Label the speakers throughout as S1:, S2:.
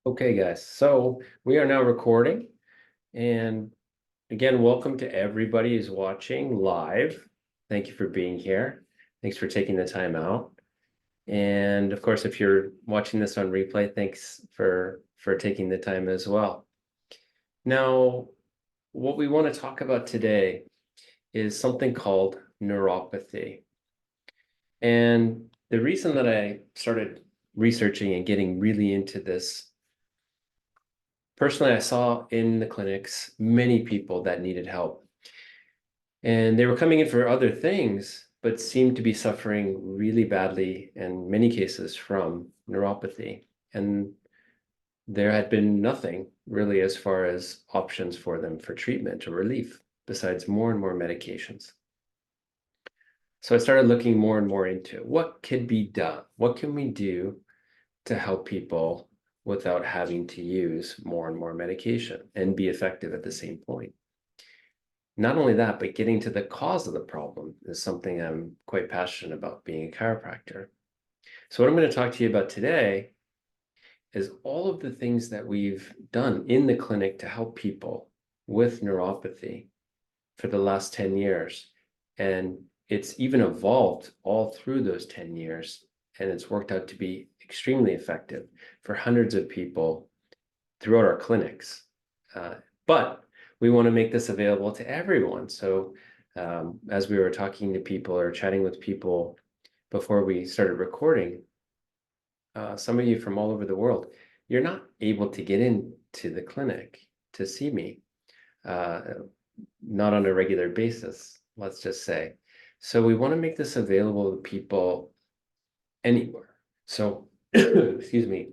S1: Okay, guys, so we are now recording. And again, welcome to everybody who's watching live. Thank you for being here. Thanks for taking the time out. And of course, if you're watching this on replay, thanks for taking the time as well. Now, what we want to talk about today is something called neuropathy. And the reason that I started researching and getting really into this, personally, I saw in the clinics many people that needed help. And they were coming in for other things, but seemed to be suffering really badly in many cases from neuropathy. And there had been nothing really as far as options for them for treatment or relief, besides more and more medications. So I started looking more and more into what could be done. What can we do to help people without having to use more and more medication and be effective at the same point? Not only that, but getting to the cause of the problem is something I'm quite passionate about, being a chiropractor. So what I'm going to talk to you about today is all of the things that we've done in the clinic to help people with neuropathy for the last 10 years. And it's even evolved all through those 10 years, and it's worked out to be extremely effective for hundreds of people throughout our clinics. But we want to make this available to everyone. So as we were talking to people or chatting with people before we started recording, some of you from all over the world, you're not able to get into the clinic to see me, not on a regular basis, let's just say. So we want to make this available to people anywhere. So, excuse me.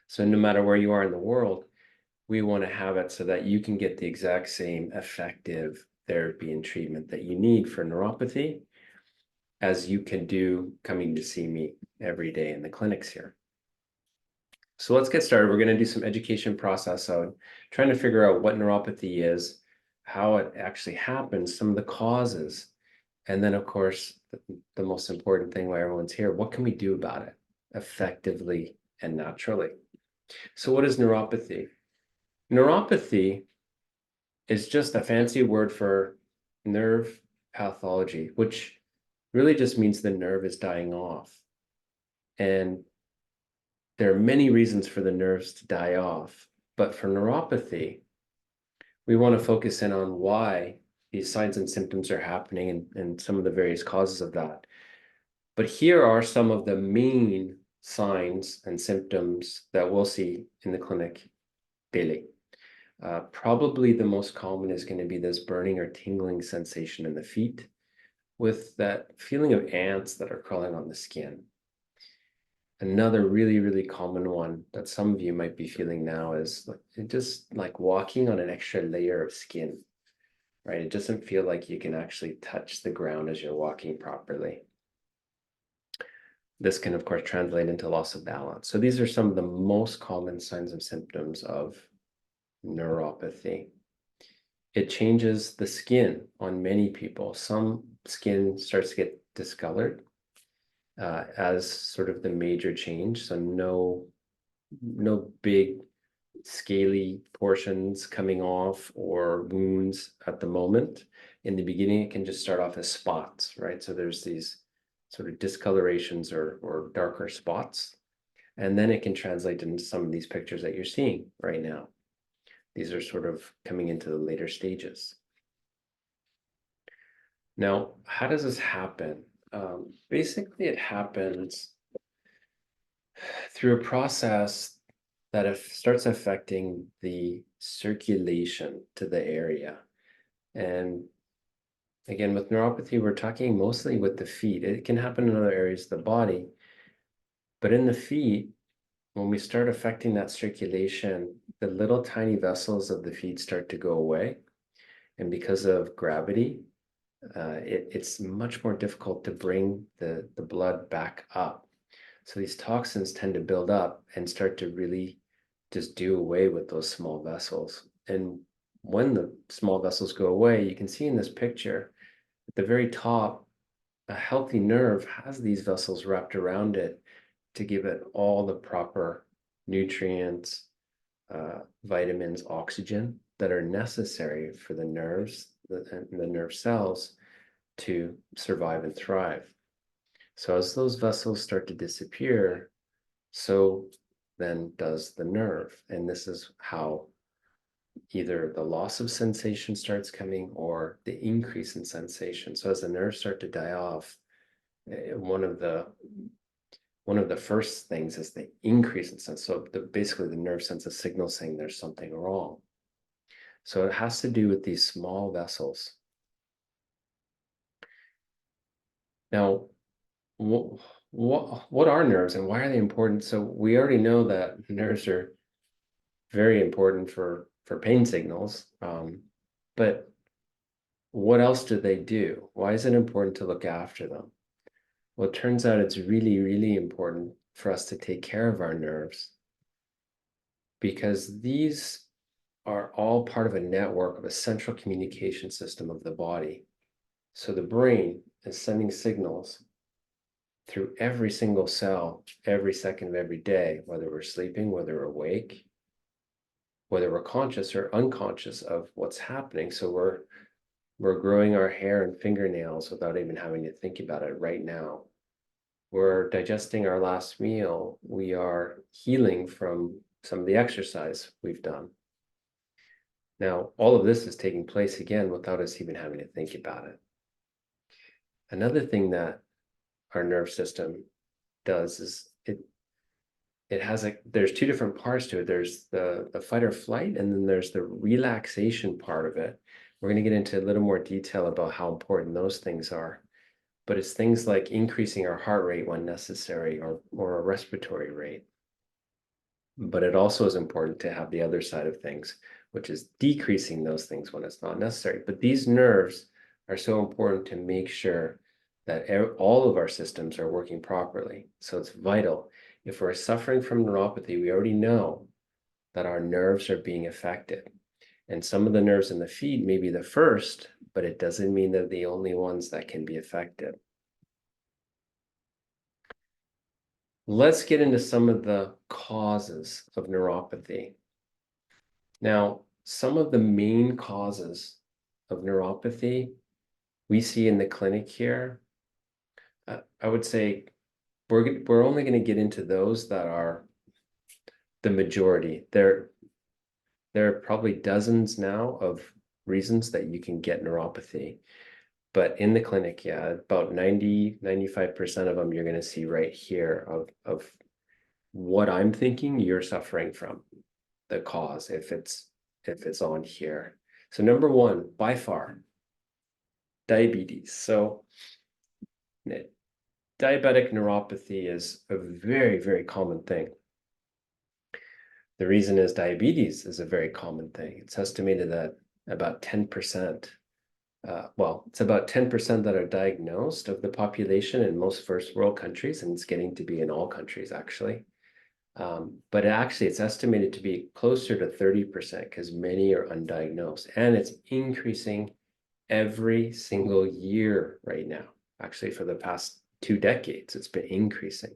S1: So no matter where you are in the world, we want to have it so that you can get the exact same effective therapy and treatment that you need for neuropathy as you can do coming to see me every day in the clinics here. So let's get started. We're going to do some education process on trying to figure out what neuropathy is, how it actually happens, some of the causes, and then, of course, the most important thing why everyone's here, what can we do about it effectively and naturally? So what is neuropathy? Neuropathy is just a fancy word for nerve pathology, which really just means the nerve is dying off. And there are many reasons for the nerves to die off, but for neuropathy, we want to focus in on why these signs and symptoms are happening and some of the various causes of that. But here are some of the main signs and symptoms that we'll see in the clinic daily. Probably the most common is going to be this burning or tingling sensation in the feet with that feeling of ants that are crawling on the skin. Another really, really common one that some of you might be feeling now is just like walking on an extra layer of skin, right? It doesn't feel like you can actually touch the ground as you're walking properly. This can, of course, translate into loss of balance. So these are some of the most common signs and symptoms of neuropathy. It changes the skin on many people. Some skin starts to get discolored as sort of the major change. So no big scaly portions coming off or wounds at the moment. In the beginning, it can just start off as spots, right? So there's these sort of discolorations or darker spots. And then it can translate into some of these pictures that you're seeing right now. These are sort of coming into the later stages. Now, how does this happen? Basically, it happens through a process that starts affecting the circulation to the area. And again, with neuropathy, we're talking mostly with the feet. It can happen in other areas of the body, but in the feet, when we start affecting that circulation, the little tiny vessels of the feet start to go away. And because of gravity, it's much more difficult to bring the blood back up. So these toxins tend to build up and start to really just do away with those small vessels. And when the small vessels go away, you can see in this picture at the very top, a healthy nerve has these vessels wrapped around it to give it all the proper nutrients, vitamins, oxygen that are necessary for the nerves, the nerve cells to survive and thrive. So as those vessels start to disappear, so then does the nerve. And this is how either the loss of sensation starts coming or the increase in sensation. So as the nerves start to die off, one of the first things is the increase in sense. So basically the nerve sends a signal saying there's something wrong. So it has to do with these small vessels. Now, what are nerves and why are they important? So we already know that nerves are very important for pain signals, but what else do they do? Why is it important to look after them? Well, it turns out it's really, really important for us to take care of our nerves because these are all part of a network of a central communication system of the body. So the brain is sending signals through every single cell, every second of every day, whether we're sleeping, whether we're awake, whether we're conscious or unconscious of what's happening. So we're growing our hair and fingernails without even having to think about it right now. We're digesting our last meal. We are healing from some of the exercise we've done. Now, all of this is taking place again without us even having to think about it. Another thing that our nerve system does is it has there's two different parts to it. There's the fight or flight, and then there's the relaxation part of it. We're going to get into a little more detail about how important those things are. But it's things like increasing our heart rate when necessary or a respiratory rate. But it also is important to have the other side of things, which is decreasing those things when it's not necessary. But these nerves are so important to make sure that all of our systems are working properly. So it's vital. If we're suffering from neuropathy, we already know that our nerves are being affected. And some of the nerves in the feet may be the first, but it doesn't mean they're the only ones that can be affected. Let's get into some of the causes of neuropathy. Now, some of the main causes of neuropathy we see in the clinic here, I would say we're only going to get into those that are the majority. There are probably dozens now of reasons that you can get neuropathy. But in the clinic, yeah, about 95% of them you're going to see right here of what I'm thinking you're suffering from, the cause, if it's on here. So number one, by far, diabetes. So diabetic neuropathy is a very, very common thing. The reason is diabetes is a very common thing. It's estimated that about 10%, it's about 10% that are diagnosed of the population in most first world countries, and it's getting to be in all countries actually. But actually it's estimated to be closer to 30% because many are undiagnosed, and it's increasing every single year right now. Actually, for the past 2 decades, it's been increasing.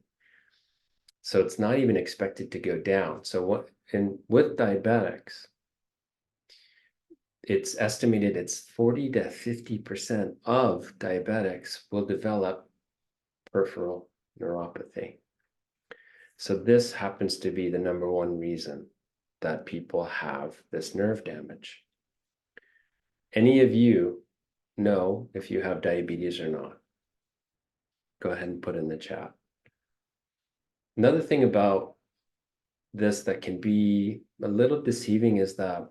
S1: So it's not even expected to go down. So with diabetics, it's estimated it's 40 to 50% of diabetics will develop peripheral neuropathy. So this happens to be the number one reason that people have this nerve damage. Any of you know if you have diabetes or not? Go ahead and put in the chat. Another thing about this that can be a little deceiving is that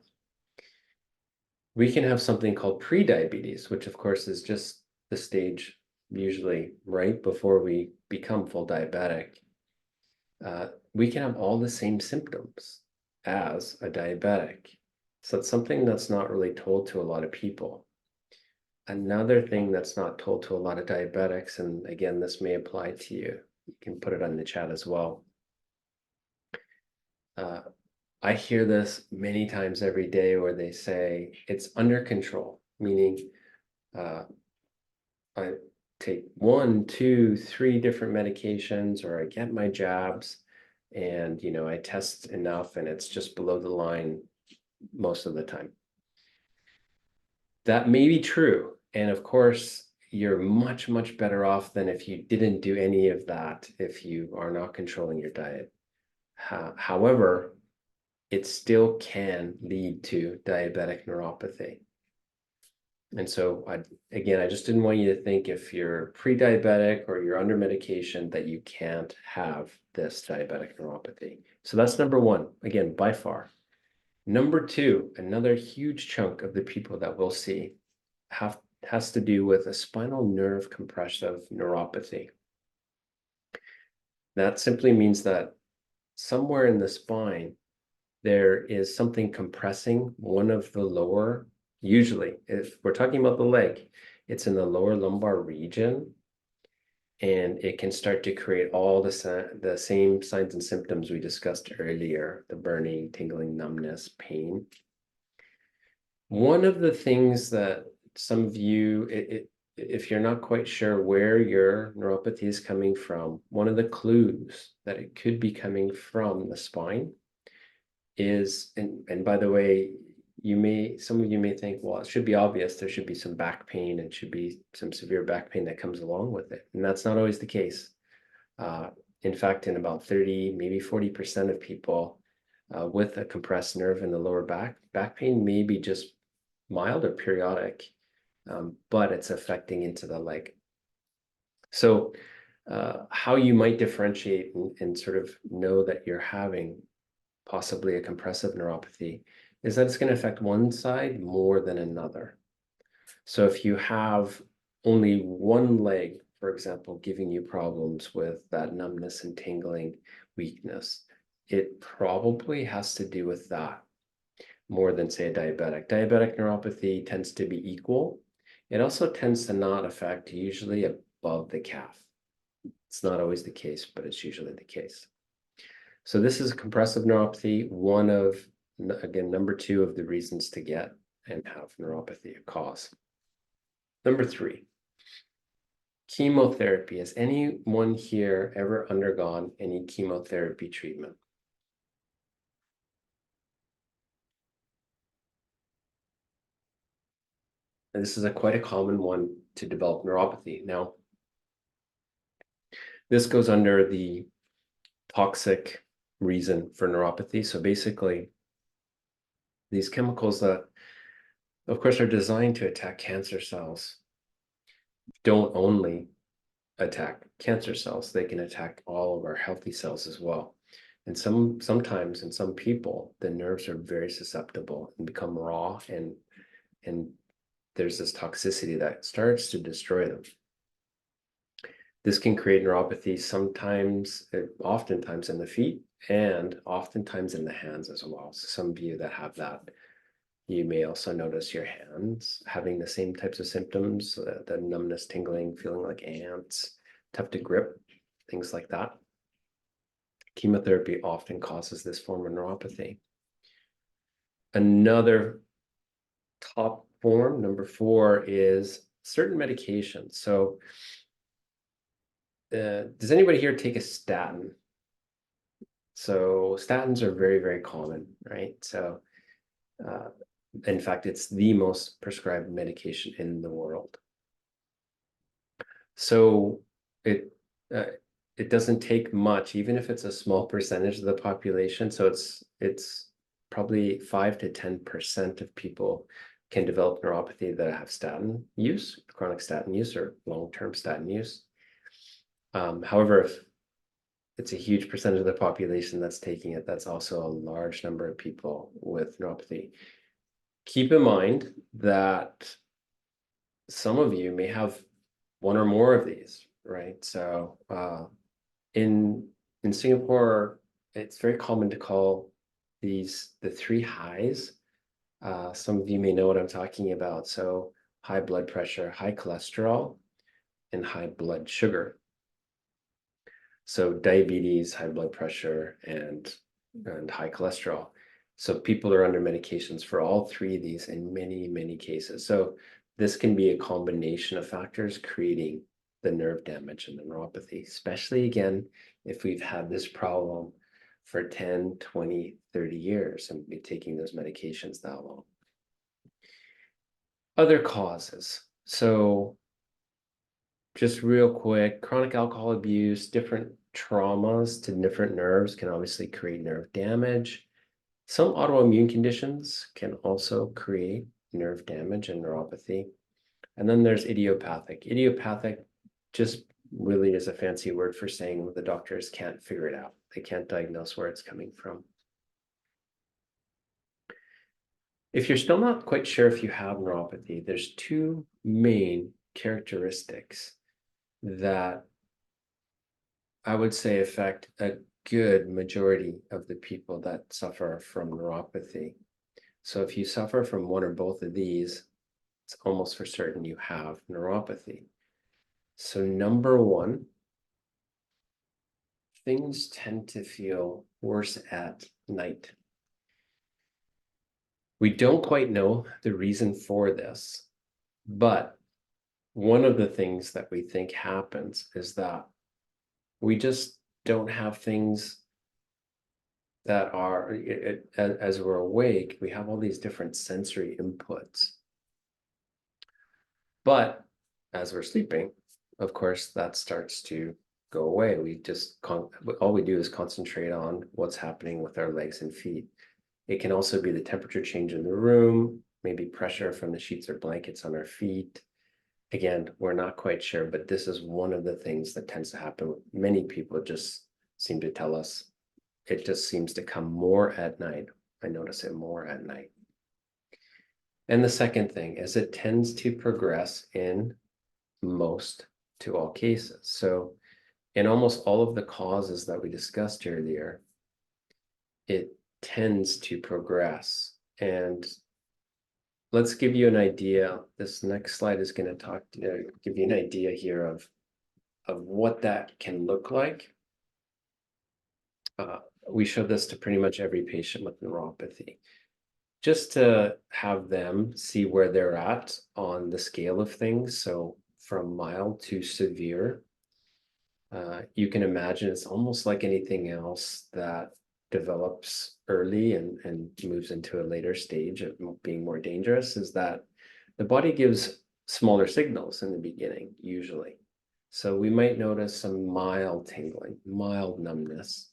S1: we can have something called pre-diabetes, which of course is just the stage usually right before we become full diabetic. We can have all the same symptoms as a diabetic. So it's something that's not really told to a lot of people. Another thing that's not told to a lot of diabetics, and again, this may apply to you, you can put it on the chat as well. I hear this many times every day where they say it's under control, meaning I take 1, 2, 3 different medications, or I get my jabs, and I test enough and it's just below the line most of the time. That may be true, and of course you're much, much better off than if you didn't do any of that, if you are not controlling your diet. However, it still can lead to diabetic neuropathy. And so I just didn't want you to think if you're pre-diabetic or you're under medication that you can't have this diabetic neuropathy. So that's number one, again, by far. Number two, another huge chunk of the people that we'll see has to do with a spinal nerve compressive neuropathy. That simply means that somewhere in the spine, there is something compressing one of the lower, usually, if we're talking about the leg, it's in the lower lumbar region, and it can start to create all the same signs and symptoms we discussed earlier, the burning, tingling, numbness, pain. One of the things that some of you, if you're not quite sure where your neuropathy is coming from, one of the clues that it could be coming from the spine is, and by the way, some of you may think, well, it should be obvious, there should be some back pain, and should be some severe back pain that comes along with it. And that's not always the case. In fact, in about 30, maybe 40% of people with a compressed nerve in the lower back pain may be just mild or periodic, but it's affecting into the leg. So how you might differentiate and sort of know that you're having possibly a compressive neuropathy is that it's going to affect one side more than another. So if you have only one leg, for example, giving you problems with that numbness and tingling, weakness, it probably has to do with that more than, say, a diabetic. Diabetic neuropathy tends to be equal. It also tends to not affect usually above the calf. It's not always the case, but it's usually the case. So this is a compressive neuropathy, one of, again, number two of the reasons to get and have neuropathy, a cause. Number three, chemotherapy. Has anyone here ever undergone any chemotherapy treatment? And this is quite a common one to develop neuropathy. Now, this goes under the toxic reason for neuropathy. So basically, these chemicals that, of course, are designed to attack cancer cells don't only attack cancer cells, they can attack all of our healthy cells as well. And sometimes in some people, the nerves are very susceptible and become raw, and there's this toxicity that starts to destroy them. This can create neuropathy oftentimes in the feet, and oftentimes in the hands as well. So some of you that have that, you may also notice your hands having the same types of symptoms, the numbness, tingling, feeling like ants, tough to grip, things like that. Chemotherapy often causes this form of neuropathy. Another top form, number four, is certain medications. So does anybody here take a statin? So statins are very, very common, right? So in fact, it's the most prescribed medication in the world. So it doesn't take much, even if it's a small percentage of the population. So it's probably 5 to 10% of people can develop neuropathy that have statin use, chronic statin use, or long-term statin use. However, if it's a huge percentage of the population that's taking it, that's also a large number of people with neuropathy. Keep in mind that some of you may have one or more of these, right? So in Singapore, it's very common to call these the three highs. Some of you may know what I'm talking about. So high blood pressure, high cholesterol, and high blood sugar. So diabetes, high blood pressure, and high cholesterol. So people are under medications for all three of these in many, many cases. So this can be a combination of factors creating the nerve damage and the neuropathy, especially again, if we've had this problem for 10, 20, 30 years and be taking those medications that long. Other causes. So just real quick, chronic alcohol abuse, different traumas to different nerves can obviously create nerve damage. Some autoimmune conditions can also create nerve damage and neuropathy. And then there's idiopathic. Idiopathic just really is a fancy word for saying the doctors can't figure it out. They can't diagnose where it's coming from. If you're still not quite sure if you have neuropathy, there's two main characteristics that I would say affect a good majority of the people that suffer from neuropathy. So if you suffer from one or both of these, it's almost for certain you have neuropathy. So number one, things tend to feel worse at night. We don't quite know the reason for this, but one of the things that we think happens is that we just don't have things that are, as we're awake, we have all these different sensory inputs. But as we're sleeping, of course, that starts to go away. All we do is concentrate on what's happening with our legs and feet. It can also be the temperature change in the room, maybe pressure from the sheets or blankets on our feet. Again, we're not quite sure, but this is one of the things that tends to happen. Many people just seem to tell us it just seems to come more at night. I notice it more at night. And the second thing is it tends to progress in most to all cases. So in almost all of the causes that we discussed earlier, it tends to progress. And let's give you an idea. This next slide is going to give you an idea here of what that can look like. We show this to pretty much every patient with neuropathy, just to have them see where they're at on the scale of things. So from mild to severe, you can imagine it's almost like anything else that develops early and moves into a later stage of being more dangerous, is that the body gives smaller signals in the beginning, usually. So we might notice some mild tingling, mild numbness.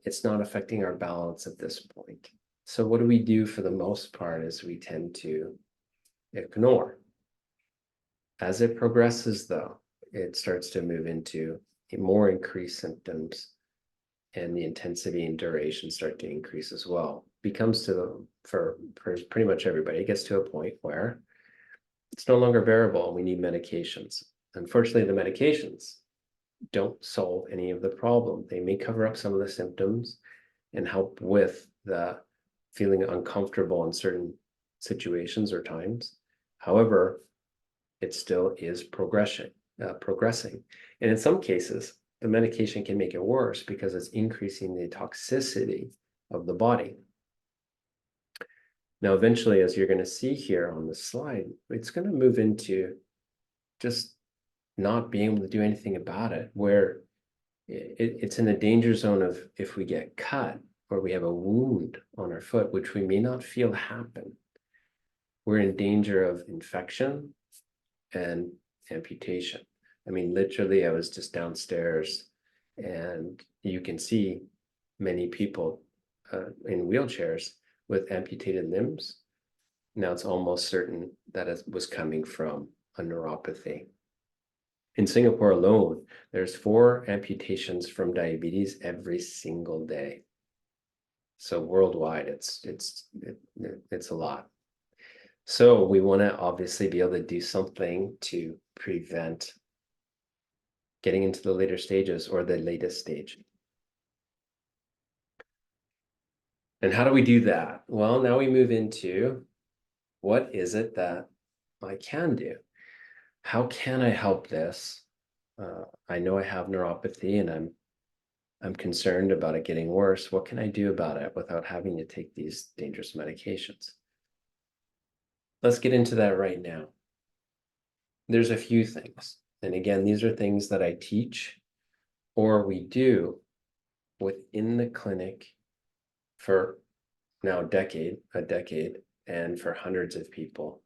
S1: It's not affecting our balance at this point. So what do we do for the most part is we tend to ignore. As it progresses, though, it starts to move into more increased symptoms, and the intensity and duration start to increase as well. Becomes for pretty much everybody, it gets to a point where it's no longer bearable and we need medications. Unfortunately, the medications don't solve any of the problem. They may cover up some of the symptoms and help with the feeling uncomfortable in certain situations or times. However, it still is progressing. And in some cases, the medication can make it worse because it's increasing the toxicity of the body. Now, eventually, as you're going to see here on the slide, it's going to move into just not being able to do anything about it, where it's in the danger zone of if we get cut or we have a wound on our foot, which we may not feel happen, we're in danger of infection and amputation. I mean, literally, I was just downstairs and you can see many people in wheelchairs with amputated limbs. Now it's almost certain that it was coming from a neuropathy. In Singapore alone, there's 4 amputations from diabetes every single day. So worldwide, it's a lot. So we want to obviously be able to do something to prevent getting into the later stages or the latest stage. And how do we do that? Well, now we move into what is it that I can do? How can I help this? I know I have neuropathy and I'm concerned about it getting worse. What can I do about it without having to take these dangerous medications? Let's get into that right now. There's a few things. And again, these are things that I teach or we do within the clinic for now a decade, and for hundreds of people.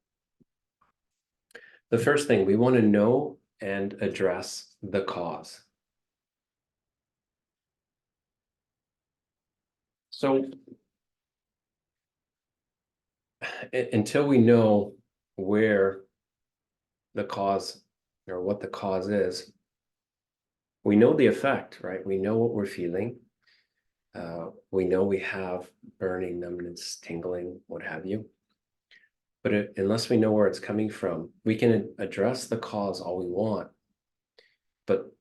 S1: The first thing, we want to know and address the cause. So until we know where the cause or what the cause is, we know the effect, right? We know what we're feeling. We know we have burning, numbness, tingling, what have you. But unless we know where it's coming from, we can address the cause all we want, but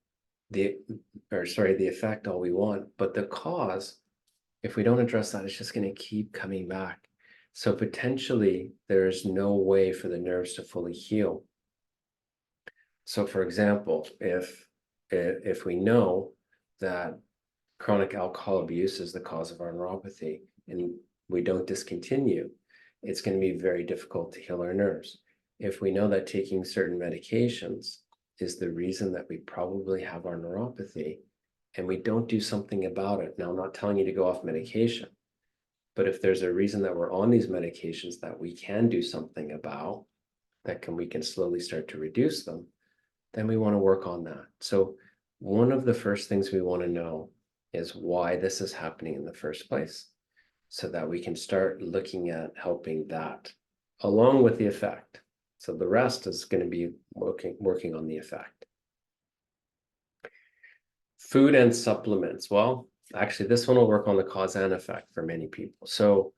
S1: the effect all we want, but the cause, if we don't address that, it's just going to keep coming back. So potentially there's no way for the nerves to fully heal. So for example, if we know that chronic alcohol abuse is the cause of our neuropathy and we don't discontinue, it's going to be very difficult to heal our nerves. If we know that taking certain medications is the reason that we probably have our neuropathy and we don't do something about it. Now, I'm not telling you to go off medication, but if there's a reason that we're on these medications that we can do something about, we can slowly start to reduce them, then we want to work on that. So one of the first things we want to know is why this is happening in the first place, so that we can start looking at helping that along with the effect. So the rest is going to be working on the effect. Food and supplements. Well, actually, this one will work on the cause and effect for many people. So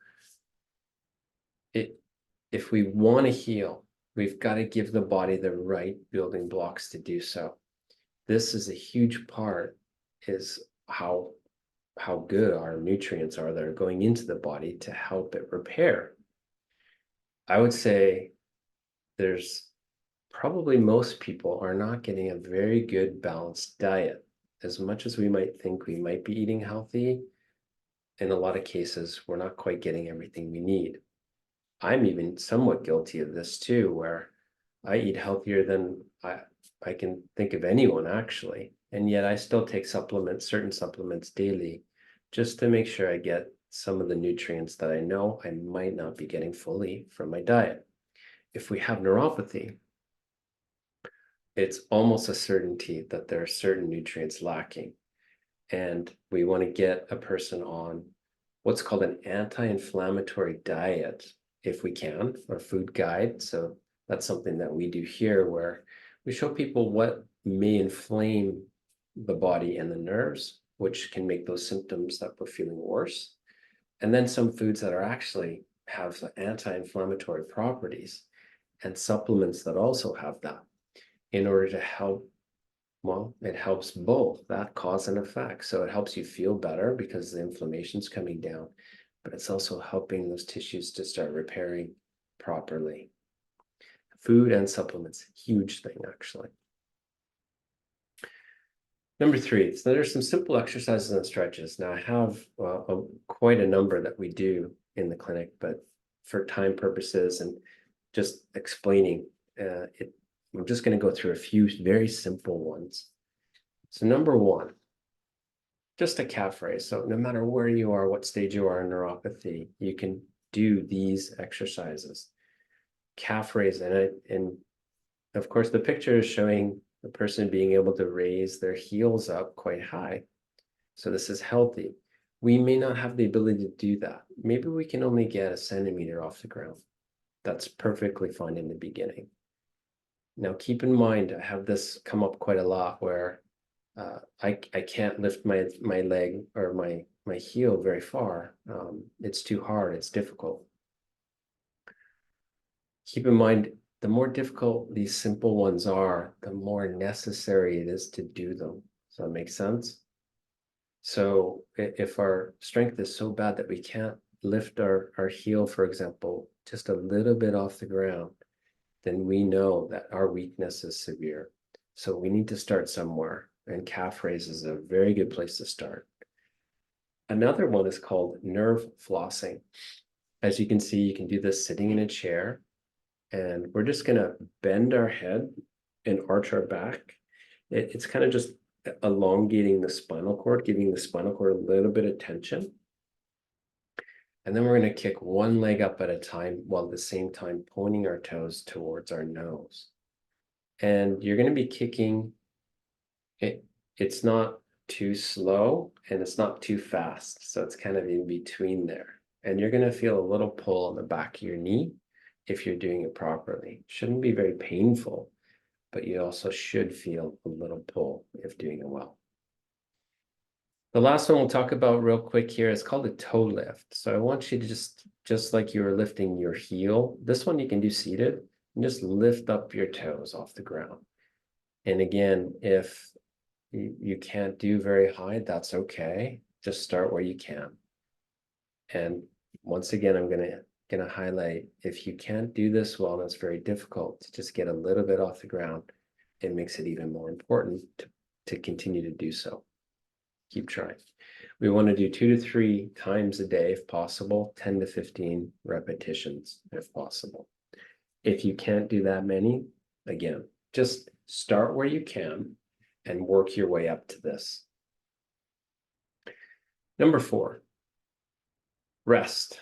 S1: if we want to heal, we've got to give the body the right building blocks to do so. This is a huge part, is how good our nutrients are that are going into the body to help it repair. I would say there's probably most people are not getting a very good balanced diet. As much as we might think we might be eating healthy, in a lot of cases, we're not quite getting everything we need. I'm even somewhat guilty of this too, where I eat healthier than I can think of anyone actually. And yet I still take certain supplements daily, just to make sure I get some of the nutrients that I know I might not be getting fully from my diet. If we have neuropathy, it's almost a certainty that there are certain nutrients lacking. And we want to get a person on what's called an anti-inflammatory diet, if we can, or food guide. So that's something that we do here, where we show people what may inflame the body and the nerves, which can make those symptoms that we're feeling worse. And then some foods that are actually have anti-inflammatory properties, and supplements that also have that, in order to help. Well, it helps both that cause and effect. So it helps you feel better because the inflammation's coming down, but it's also helping those tissues to start repairing properly. Food and supplements, huge thing actually. Number 3, so there's some simple exercises and stretches. Now I have quite a number that we do in the clinic, but for time purposes and just explaining it, I'm just going to go through a few very simple ones. So number 1, just a calf raise. So no matter where you are, what stage you are in neuropathy, you can do these exercises. Calf raise, and of course the picture is showing the person being able to raise their heels up quite high. So this is healthy. We may not have the ability to do that. Maybe we can only get a centimeter off the ground. That's perfectly fine in the beginning. Now keep in mind, I have this come up quite a lot where I can't lift my leg or my heel very far. It's too hard, it's difficult. Keep in mind, the more difficult these simple ones are, the more necessary it is to do them. Does that make sense? So if our strength is so bad that we can't lift our heel, for example, just a little bit off the ground, then we know that our weakness is severe. So we need to start somewhere, and calf raise is a very good place to start. Another one is called nerve flossing. As you can see, you can do this sitting in a chair, and we're just going to bend our head and arch our back. It's kind of just elongating the spinal cord, giving the spinal cord a little bit of tension. And then we're going to kick one leg up at a time while at the same time pointing our toes towards our nose. And you're going to be kicking it. It's not too slow and it's not too fast. So it's kind of in between there. And you're going to feel a little pull on the back of your knee if you're doing it properly. Shouldn't be very painful, but you also should feel a little pull if doing it well. The last one we'll talk about real quick here is called a toe lift. So I want you to just like you were lifting your heel, this one you can do seated, and just lift up your toes off the ground. And again, if you can't do very high, that's okay. Just start where you can. And once again, I'm gonna highlight, if you can't do this well, and it's very difficult to just get a little bit off the ground, it makes it even more important to continue to do so. Keep trying. We want to do 2 to 3 times a day if possible, 10 to 15 repetitions if possible. If you can't do that many, again, just start where you can and work your way up to this. Number 4, rest.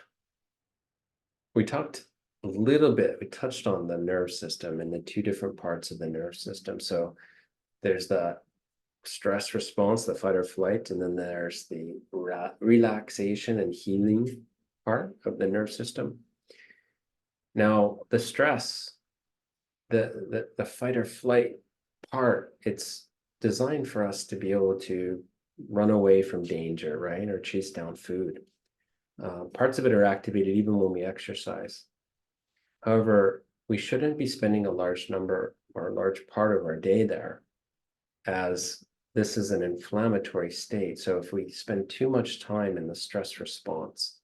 S1: We talked a little bit, we touched on the nerve system and the 2 different parts of the nerve system. So there's the stress response, the fight or flight, and then there's the relaxation and healing part of the nerve system. Now, the stress, the fight or flight part, it's designed for us to be able to run away from danger, right? Or chase down food. Parts of it are activated even when we exercise. However, we shouldn't be spending a large number or a large part of our day there, as this is an inflammatory state. So if we spend too much time in the stress response,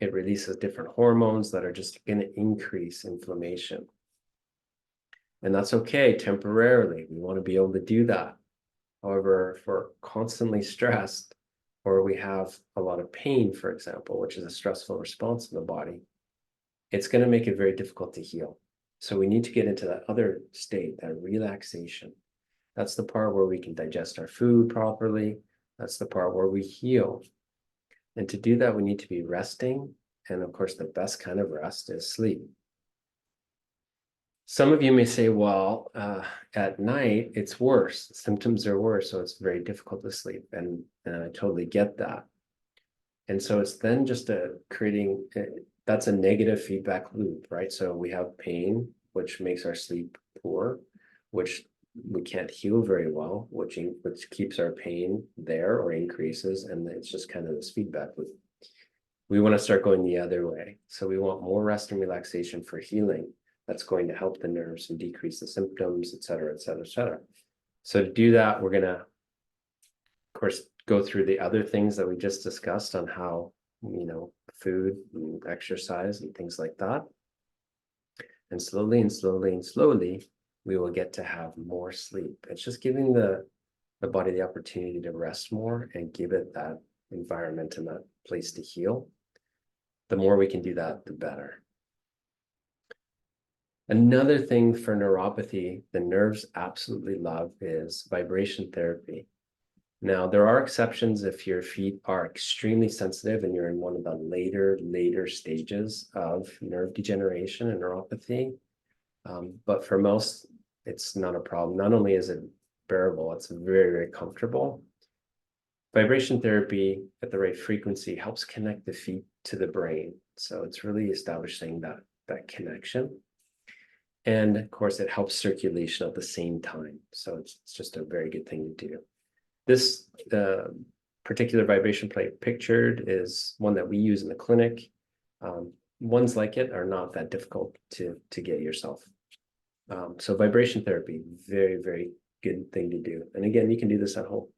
S1: it releases different hormones that are just going to increase inflammation. And that's okay temporarily. We want to be able to do that. However, if we're constantly stressed, or we have a lot of pain, for example, which is a stressful response in the body, it's going to make it very difficult to heal. So we need to get into that other state, that relaxation. That's the part where we can digest our food properly. That's the part where we heal. And to do that, we need to be resting. And of course, the best kind of rest is sleep. Some of you may say, well, at night, it's worse. The symptoms are worse, so it's very difficult to sleep. And I totally get that. And so it's then just creating, that's a negative feedback loop, right? So we have pain, which makes our sleep poor, which we can't heal very well, which keeps our pain there or increases, and it's just kind of this feedback loop. We want to start going the other way. So we want more rest and relaxation for healing. That's going to help the nerves and decrease the symptoms, et cetera, et cetera, et cetera. So to do that, we're going to, of course, go through the other things that we just discussed on how, food and exercise and things like that. And slowly and slowly and slowly, we will get to have more sleep. It's just giving the body the opportunity to rest more and give it that environment and that place to heal. The more we can do that, the better. Another thing for neuropathy, the nerves absolutely love, is vibration therapy. Now, there are exceptions if your feet are extremely sensitive and you're in one of the later stages of nerve degeneration and neuropathy. But for most, it's not a problem. Not only is it bearable, it's very, very comfortable. Vibration therapy at the right frequency helps connect the feet to the brain. So it's really establishing that connection. And of course, it helps circulation at the same time. So it's just a very good thing to do. This particular vibration plate pictured is one that we use in the clinic. Ones like it are not that difficult to get yourself. So vibration therapy, very, very good thing to do. And again, you can do this at home.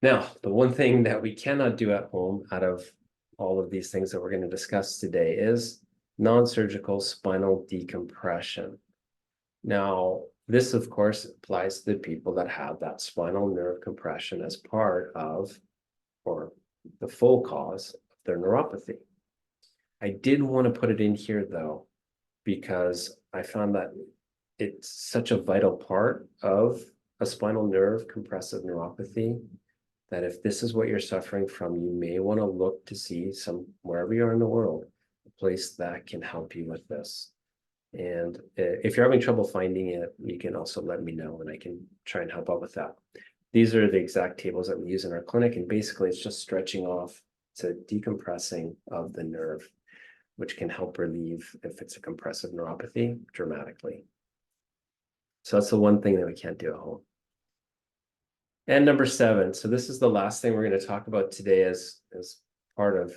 S1: Now, the one thing that we cannot do at home out of all of these things that we're going to discuss today is non-surgical spinal decompression. Now, this, of course, applies to the people that have that spinal nerve compression as part of, or the full cause of their neuropathy. I did want to put it in here, though, because I found that it's such a vital part of a spinal nerve compressive neuropathy that if this is what you're suffering from, you may want to look to see wherever you are in the world, a place that can help you with this. And if you're having trouble finding it, you can also let me know and I can try and help out with that. These are the exact tables that we use in our clinic, and basically it's just stretching off to decompressing of the nerve, which can help relieve, if it's a compressive neuropathy, dramatically. So that's the one thing that we can't do at home. And number 7, so this is the last thing we're going to talk about today as part of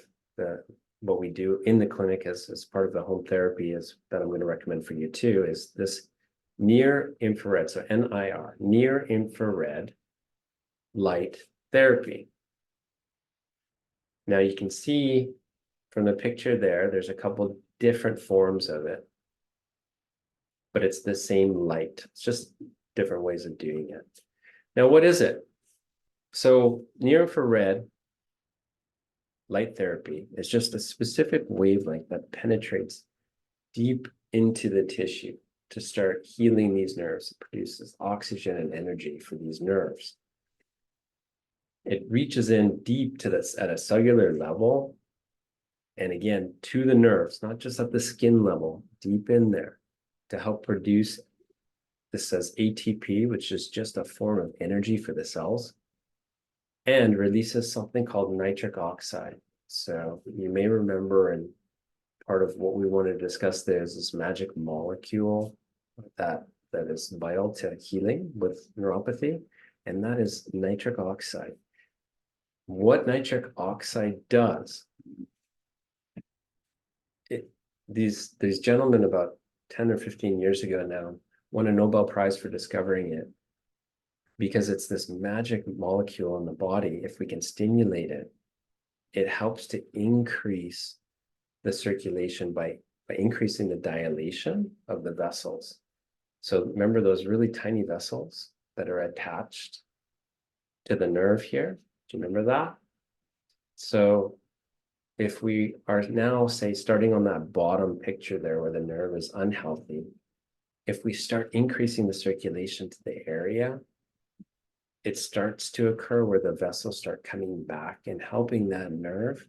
S1: what we do in the clinic as part of the home therapy is that I'm going to recommend for you too, is this near infrared, so NIR, near infrared light therapy. Now you can see from the picture there's a couple different forms of it, but it's the same light. It's just different ways of doing it. Now, what is it? So near infrared light therapy is just a specific wavelength that penetrates deep into the tissue to start healing these nerves. It produces oxygen and energy for these nerves. It reaches in deep to this at a cellular level, and again, to the nerves, not just at the skin level, deep in there, to help produce, this says ATP, which is just a form of energy for the cells, and releases something called nitric oxide. So you may remember, and part of what we want to discuss there is this magic molecule that is vital to healing with neuropathy, and that is nitric oxide. What nitric oxide does, these gentlemen about 10 or 15 years ago now won a Nobel Prize for discovering it, because it's this magic molecule in the body. If we can stimulate it, it helps to increase the circulation by increasing the dilation of the vessels. So remember those really tiny vessels that are attached to the nerve here? Do you remember that? So if we are now, say, starting on that bottom picture there where the nerve is unhealthy, if we start increasing the circulation to the area, it starts to occur where the vessels start coming back and helping that nerve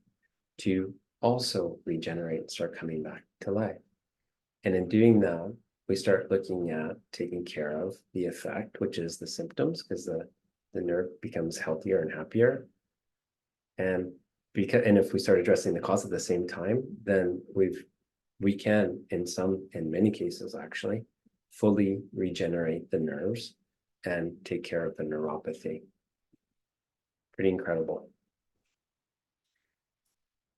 S1: to also regenerate and start coming back to life. And in doing that, we start looking at taking care of the effect, which is the symptoms, because the nerve becomes healthier and happier. And if we start addressing the cause at the same time, then we can, in many cases actually, fully regenerate the nerves and take care of the neuropathy. Pretty incredible.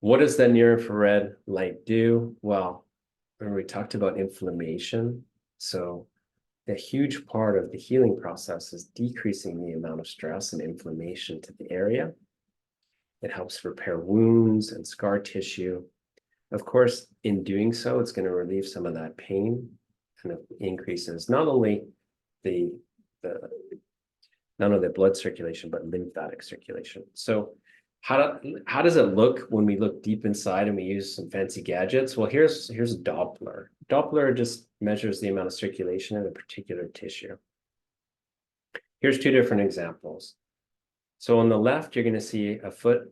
S1: What does the near infrared light do? Well, remember we talked about inflammation. So a huge part of the healing process is decreasing the amount of stress and inflammation to the area. It helps repair wounds and scar tissue. Of course, in doing so, it's going to relieve some of that pain, and it increases not only the blood circulation, but lymphatic circulation. So how does it look when we look deep inside and we use some fancy gadgets? Well, here's Doppler. Doppler just measures the amount of circulation in a particular tissue. Here's 2 different examples. So on the left, you're going to see a foot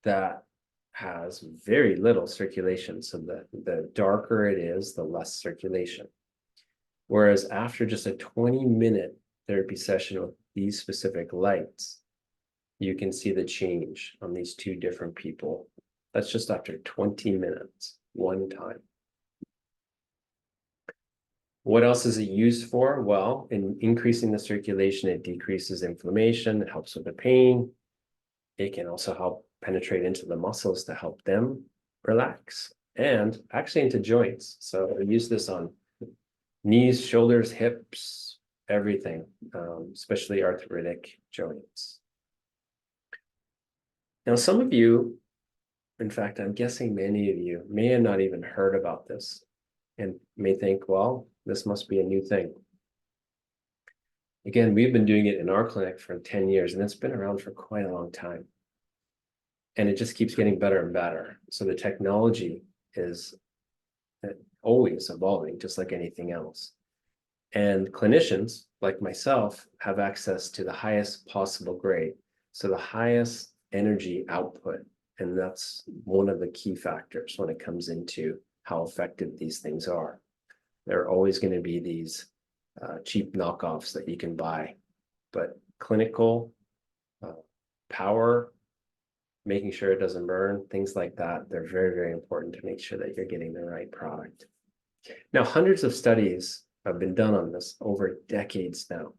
S1: that has very little circulation. So the darker it is, the less circulation. Whereas after just a 20-minute therapy session with these specific lights, you can see the change on these 2 different people. That's just after 20 minutes, one time. What else is it used for? Well, in increasing the circulation, it decreases inflammation, it helps with the pain. It can also help penetrate into the muscles to help them relax, and actually into joints. So I use this on knees, shoulders, hips, everything, especially arthritic joints. Now, some of you, in fact, I'm guessing many of you may have not even heard about this and may think, well, this must be a new thing. Again, we've been doing it in our clinic for 10 years, and it's been around for quite a long time. And it just keeps getting better and better. So the technology is always evolving, just like anything else. And clinicians like myself have access to the highest possible grade, so the highest energy output. And that's one of the key factors when it comes into how effective these things are. There are always going to be these cheap knockoffs that you can buy, but clinical power, making sure it doesn't burn, things like that, they're very, very important to make sure that you're getting the right product. Now, hundreds of studies have been done on this over decades now.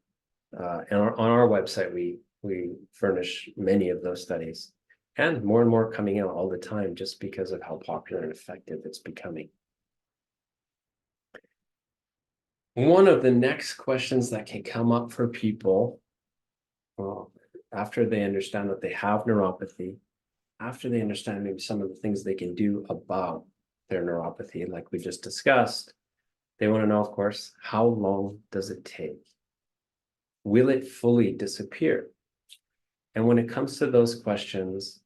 S1: And on our website, we furnish many of those studies, and more coming out all the time just because of how popular and effective it's becoming. One of the next questions that can come up for people, well, after they understand that they have neuropathy, after they understand maybe some of the things they can do about their neuropathy, like we just discussed, they want to know, of course, how long does it take? Will it fully disappear? And when it comes to those questions,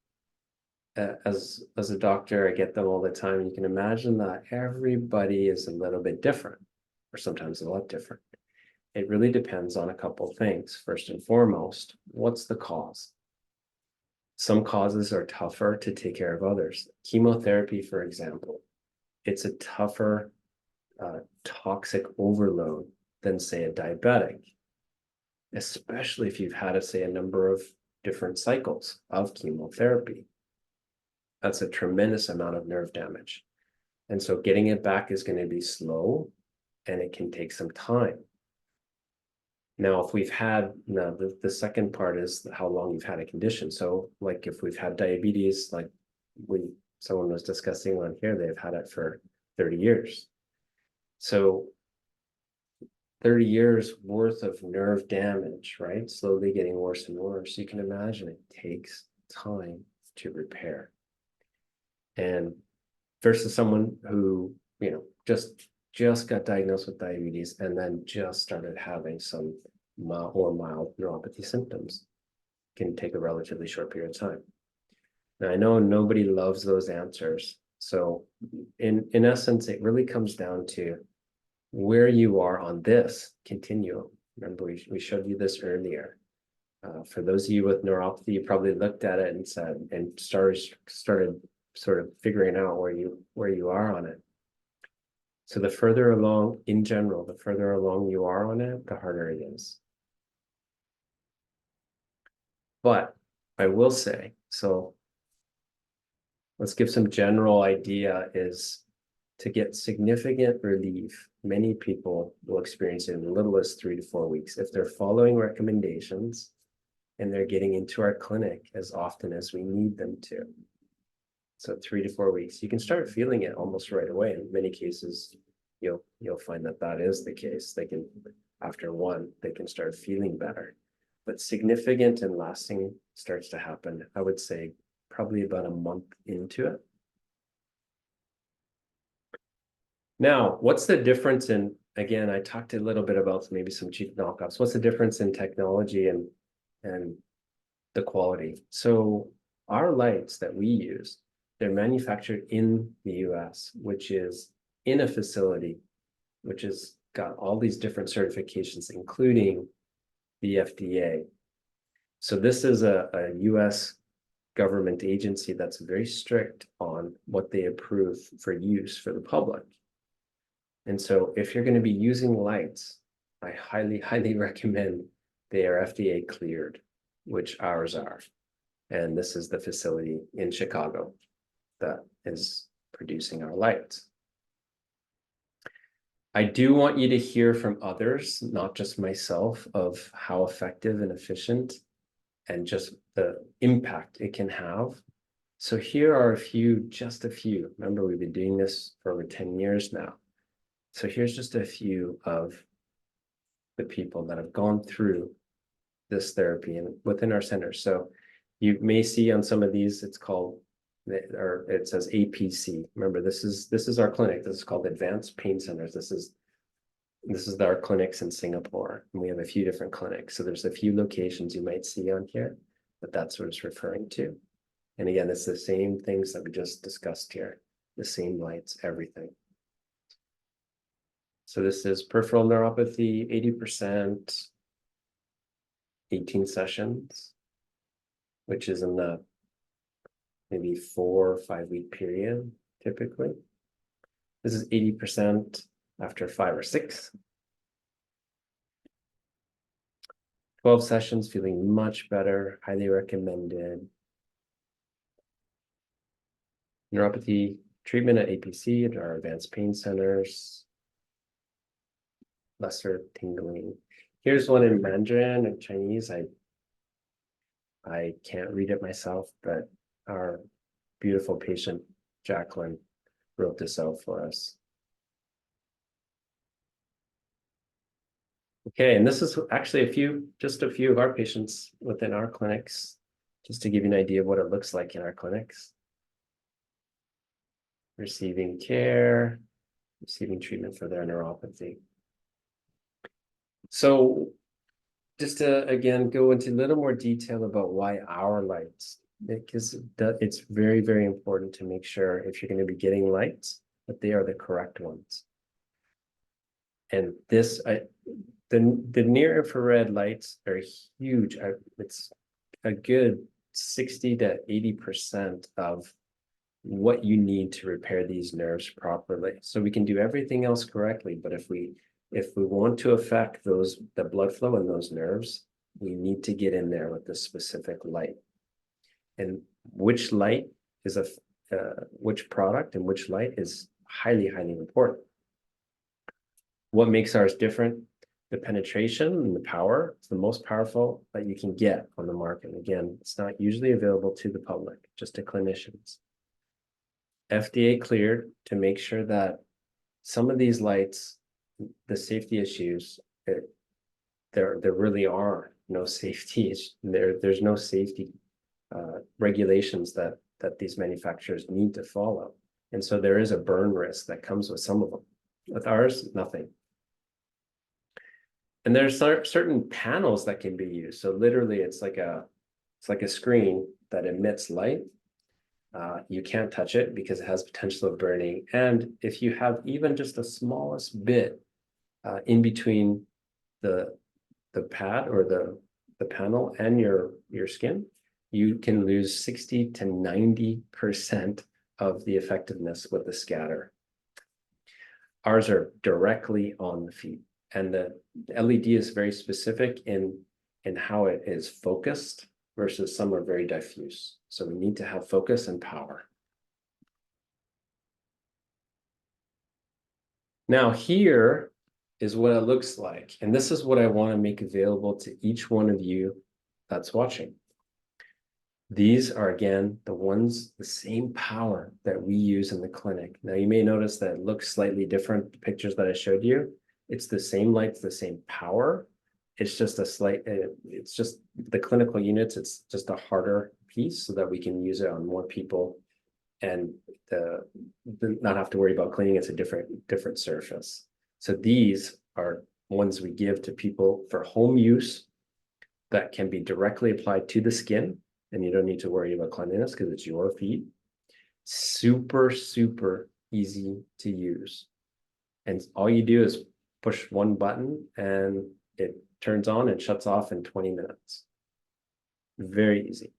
S1: as a doctor, I get them all the time. You can imagine that everybody is a little bit different, or sometimes a lot different. It really depends on a couple of things. First and foremost, what's the cause? Some causes are tougher to take care of others. Chemotherapy, for example, it's a tougher toxic overload than, say, a diabetic, especially if you've had, say, a number of different cycles of chemotherapy. That's a tremendous amount of nerve damage. And so getting it back is going to be slow, and it can take some time. Now, if we've had, now the second part is how long you've had a condition. So like if we've had diabetes, like someone was discussing on here, they've had it for 30 years. So 30 years worth of nerve damage, right? Slowly getting worse and worse. You can imagine it takes time to repair. And versus someone who, just got diagnosed with diabetes and then just started having some mild neuropathy symptoms, can take a relatively short period of time. Now, I know nobody loves those answers. So in essence, it really comes down to where you are on this continuum. Remember, we showed you this earlier. For those of you with neuropathy, you probably looked at it and said, and started sort of figuring out where you are on it. So the further along, in general, the further along you are on it, the harder it is. But I will say, so let's give some general idea, is to get significant relief, many people will experience it in as little as 3 to 4 weeks if they're following recommendations and they're getting into our clinic as often as we need them to. So 3 to 4 weeks, you can start feeling it almost right away. In many cases, you'll find that is the case. They can, after one, they can start feeling better. But significant and lasting starts to happen, I would say, probably about a month into it. Now, what's the difference in, again, I talked a little bit about maybe some cheap knockoffs. What's the difference in technology and the quality? So our lights that we use, they're manufactured in the US, which is in a facility which has got all these different certifications, including the FDA. So this is a US government agency that's very strict on what they approve for use for the public. And so if you're going to be using lights, I highly recommend they are FDA cleared, which ours are. And this is the facility in Chicago that is producing our lights. I do want you to hear from others, not just myself, of how effective and efficient and just the impact it can have. So here are just a few. Remember, we've been doing this for over 10 years now. So here's just a few of the people that have gone through this therapy and within our center. So you may see on some of these, it's called, or it says APC. Remember, this is our clinic. This is called Advanced Pain Centers. This is our clinics in Singapore, and we have a few different clinics. So there's a few locations you might see on here, but that's what it's referring to. And again, it's the same things that we just discussed here, the same lights, everything. So this is peripheral neuropathy, 80%, 18 sessions, which is in the maybe 4 or 5 week period, typically. This is 80% after 5 or 6. 12 sessions, feeling much better, highly recommended. Neuropathy treatment at APC, at our advanced pain centers. Lesser tingling. Here's one in Mandarin and Chinese. I can't read it myself, but our beautiful patient, Jacqueline, wrote this out for us. Okay, and this is actually just a few of our patients within our clinics, just to give you an idea of what it looks like in our clinics. Receiving care, receiving treatment for their neuropathy. So just to, again, go into a little more detail about why our lights, because it's very, very important to make sure if you're going to be getting lights, that they are the correct ones. And this, the near infrared lights are huge. It's a good 60 to 80% of what you need to repair these nerves properly. So we can do everything else correctly, but if we want to affect the blood flow in those nerves, we need to get in there with this specific light. And which light is which product and which light is highly, highly important. What makes ours different? The penetration and the power. It's the most powerful that you can get on the market. Again, it's not usually available to the public, just to clinicians. FDA cleared to make sure that some of these lights, the safety issues, there really are no safety. There's no safety regulations that these manufacturers need to follow. And so there is a burn risk that comes with some of them. With ours, nothing. And there's certain panels that can be used. So literally it's like a screen that emits light. You can't touch it because it has potential of burning. And if you have even just the smallest bit in between the pad or the panel and your skin, you can lose 60 to 90% of the effectiveness with the scatter. Ours are directly on the feet, and the LED is very specific in how it is focused versus some are very diffuse. So we need to have focus and power. Now here is what it looks like. And this is what I want to make available to each one of you that's watching. These are, again, the same power that we use in the clinic. Now you may notice that it looks slightly different, the pictures that I showed you. It's the same lights, the same power. It's just it's just the clinical units, it's just a harder piece so that we can use it on more people and not have to worry about cleaning. It's a different surface. So these are ones we give to people for home use that can be directly applied to the skin, and you don't need to worry about cleanliness because it's your feet. Super, super easy to use. And all you do is push one button and it turns on and shuts off in 20 minutes. Very easy.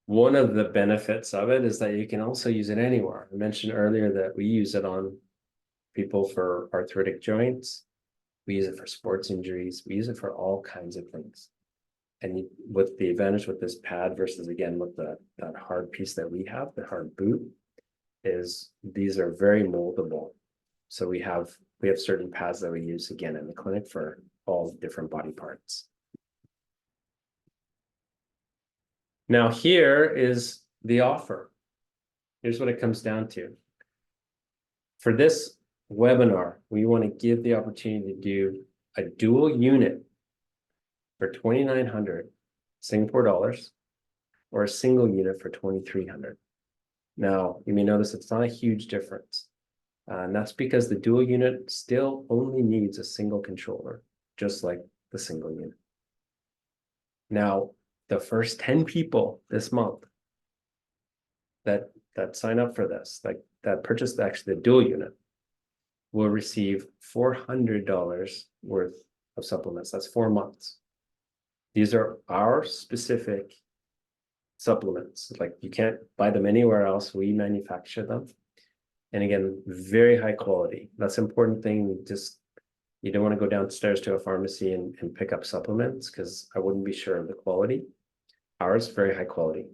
S1: One of the benefits of it is that you can also use it anywhere. I mentioned earlier that we use it on people for arthritic joints. We use it for sports injuries. We use it for all kinds of things. And with the advantage with this pad versus, again, with that hard piece that we have, the hard boot, is these are very moldable. So we have certain pads that we use, again, in the clinic for all different body parts. Now here is the offer. Here's what it comes down to. For this webinar, we want to give the opportunity to do a dual unit for 2,900 Singapore dollars or a single unit for 2,300. Now, you may notice it's not a huge difference. And that's because the dual unit still only needs a single controller, just like the single unit. Now, the first 10 people this month that sign up for this, that purchase actually the dual unit, will receive $400 worth of supplements. That's 4 months. These are our specific supplements. Like, you can't buy them anywhere else. We manufacture them. And again, very high quality. That's an important thing. Just, you don't want to go downstairs to a pharmacy and pick up supplements, because I wouldn't be sure of the quality. Ours, very high quality.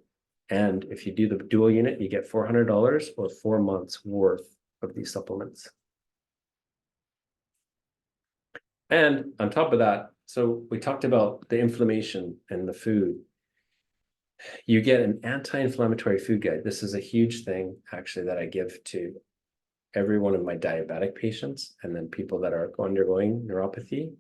S1: And if you do the dual unit, you get $400 or 4 months worth of these supplements. And on top of that, so we talked about the inflammation and the food. You get an anti-inflammatory food guide. This is a huge thing, actually, that I give to every one of my diabetic patients, and then people that are undergoing neuropathy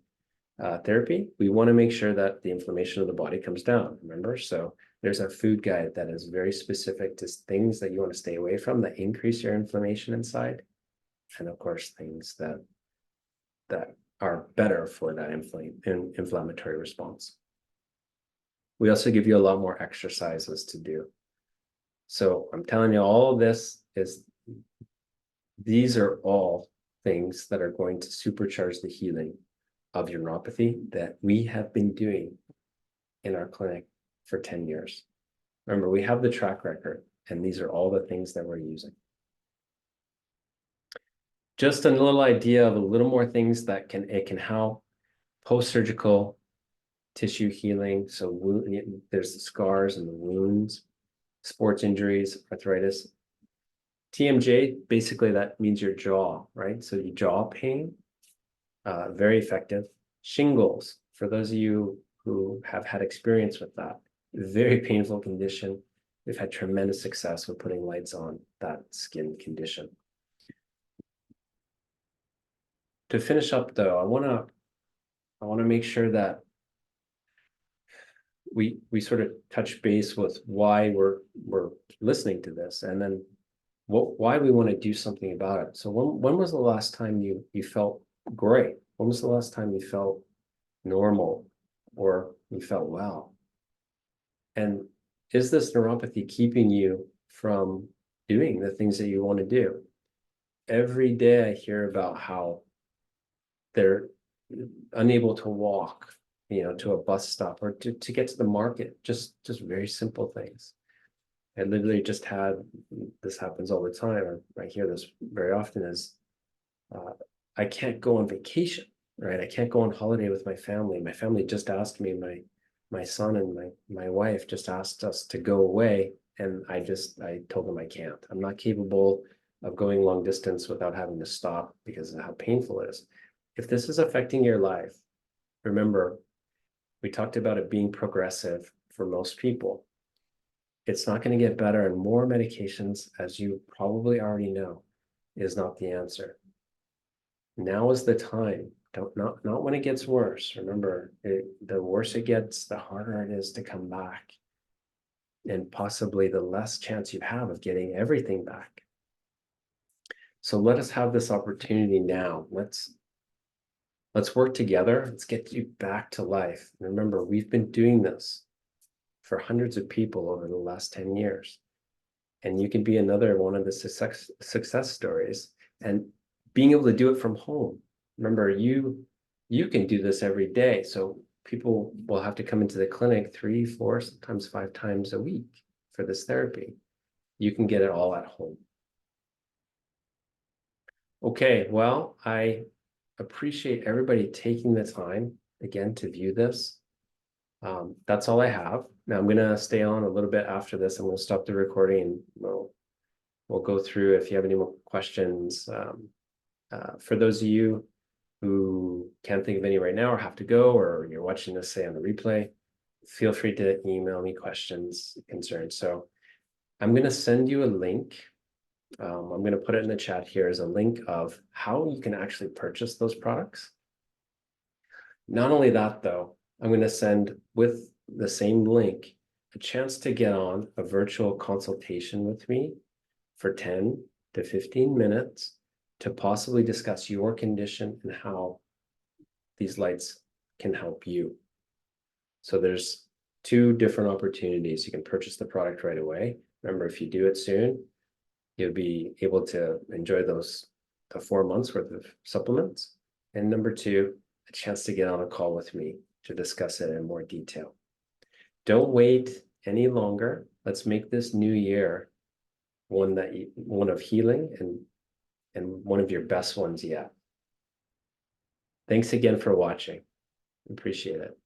S1: therapy. We want to make sure that the inflammation of the body comes down, remember? So there's a food guide that is very specific to things that you want to stay away from that increase your inflammation inside. And of course, things that are better for that inflammatory response. We also give you a lot more exercises to do. So I'm telling you, all of this is, these are all things that are going to supercharge the healing of your neuropathy that we have been doing in our clinic for 10 years. Remember, we have the track record, and these are all the things that we're using. Just a little idea of a little more things that it can help. Post-surgical tissue healing. So there's the scars and the wounds, sports injuries, arthritis. TMJ, basically that means your jaw, right? So your jaw pain, very effective. Shingles, for those of you who have had experience with that, very painful condition. We've had tremendous success with putting lights on that skin condition. To finish up though, I want to make sure that we sort of touch base with why we're listening to this, and then why we want to do something about it. So when was the last time you felt great? When was the last time you felt normal or you felt well? And is this neuropathy keeping you from doing the things that you want to do? Every day I hear about how they're unable to walk, to a bus stop, or to get to the market, just very simple things. I literally just had, this happens all the time, or I hear this very often, is I can't go on vacation, right? I can't go on holiday with my family. My family just asked me, my son and my wife just asked us to go away, and I told them I can't. I'm not capable of going long distance without having to stop because of how painful it is. If this is affecting your life, remember, we talked about it being progressive for most people. It's not going to get better, and more medications, as you probably already know, is not the answer. Now is the time. Not when it gets worse. Remember, the worse it gets, the harder it is to come back, and possibly the less chance you have of getting everything back. So let us have this opportunity now. Let's work together. Let's get you back to life. Remember, we've been doing this for hundreds of people over the last 10 years. And you can be another one of the success stories, and being able to do it from home. Remember, you can do this every day. So people will have to come into the clinic 3, 4, sometimes 5 times a week for this therapy. You can get it all at home. Okay, well, I appreciate everybody taking the time again to view this. That's all I have. Now I'm gonna stay on a little bit after this. I'm gonna stop the recording, and we'll go through if you have any more questions. For those of you who can't think of any right now or have to go, or you're watching this, say, on the replay, feel free to email me questions, concerns. So I'm gonna send you a link. I'm gonna put it in the chat here as a link of how you can actually purchase those products. Not only that though, I'm going to send with the same link a chance to get on a virtual consultation with me for 10 to 15 minutes to possibly discuss your condition and how these lights can help you. So there's 2 different opportunities. You can purchase the product right away. Remember, if you do it soon, you'll be able to enjoy those to 4 months worth of supplements. And number two, a chance to get on a call with me to discuss it in more detail. Don't wait any longer. Let's make this new year one of healing and one of your best ones yet. Thanks again for watching. Appreciate it.